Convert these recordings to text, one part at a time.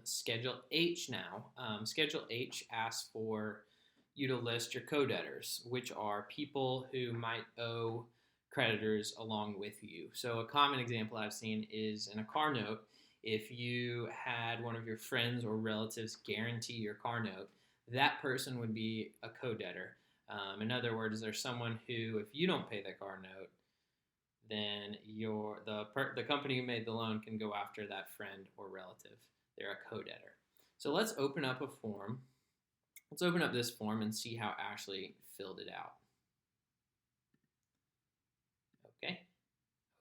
Schedule H now. Schedule H asks for you to list your co-debtors, which are people who might owe creditors along with you. So a common example I've seen is in a car note. If you had one of your friends or relatives guarantee your car note, that person would be a co-debtor. In other words, there's someone who, if you don't pay the car note, then the company who made the loan can go after that friend or relative. They're a co-debtor. So let's open up a form. Let's open up this form and see how Ashley filled it out. Okay,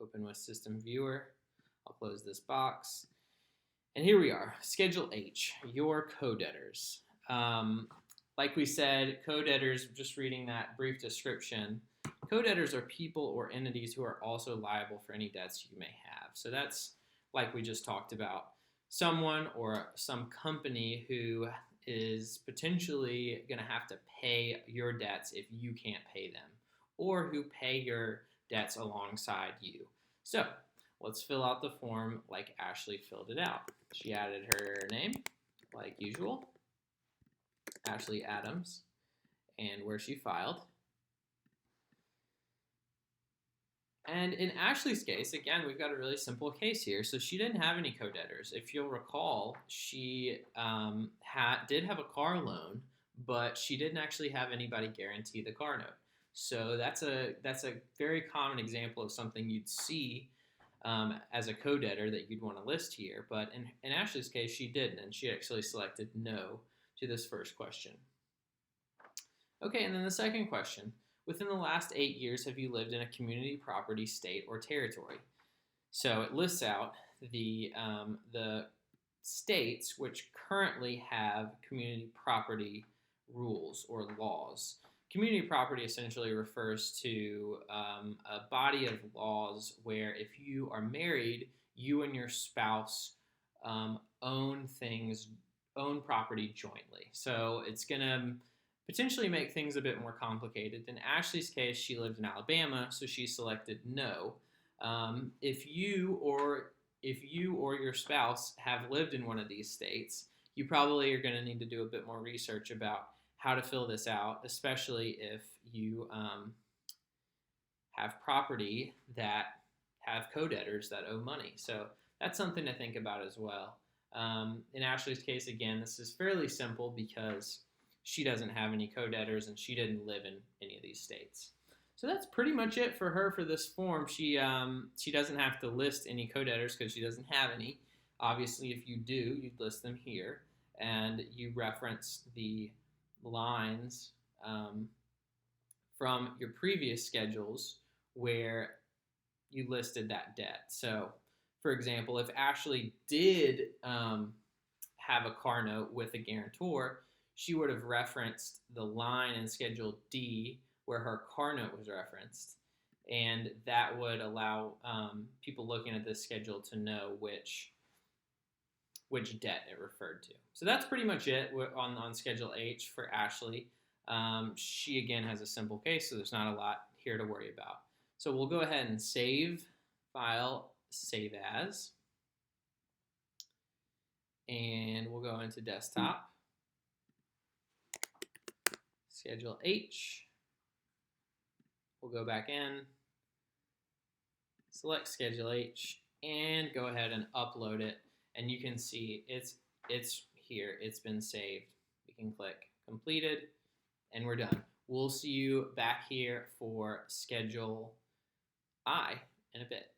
open with System Viewer. I'll close this box. And here we are, Schedule H, your co-debtors. Like we said, co-debtors, just reading that brief description, co-debtors are people or entities who are also liable for any debts you may have. So that's, like we just talked about, someone or some company who is potentially going to have to pay your debts if you can't pay them, or who pay your debts alongside you. So let's fill out the form like Ashley filled it out. She added her name, like usual, Ashley Adams, and where she filed. And in Ashley's case, again, we've got a really simple case here. So she didn't have any co-debtors. If you'll recall, she did have a car loan, but she didn't actually have anybody guarantee the car note. So that's a very common example of something you'd see as a co-debtor that you'd want to list here. But in Ashley's case, she didn't, and she actually selected no to this first question. Okay, and then the second question. Within the last 8 years, have you lived in a community property, state, or territory? So it lists out the states which currently have community property rules or laws. Community property essentially refers to a body of laws where if you are married, you and your spouse own property jointly. So it's going to potentially make things a bit more complicated. In Ashley's case, she lived in Alabama, so she selected no. If you or your spouse have lived in one of these states, you probably are going to need to do a bit more research about how to fill this out, especially if you have property that have co-debtors that owe money. So that's something to think about as well. In Ashley's case, again, this is fairly simple because she doesn't have any co-debtors and she didn't live in any of these states. So that's pretty much it for her for this form. She doesn't have to list any co-debtors because she doesn't have any. Obviously, if you do, you'd list them here, and you reference the lines from your previous schedules where you listed that debt. So, for example, if Ashley did have a car note with a guarantor, she would have referenced the line in Schedule D where her car note was referenced, and that would allow people looking at this schedule to know which debt it referred to. So that's pretty much it on Schedule H for Ashley. She, again, has a simple case, so there's not a lot here to worry about. So we'll go ahead and save, file, save as, and we'll go into desktop. Schedule H. We'll go back in, select Schedule H, and go ahead and upload it. And you can see it's here. It's been saved. We can click completed, and we're done. We'll see you back here for Schedule I in a bit.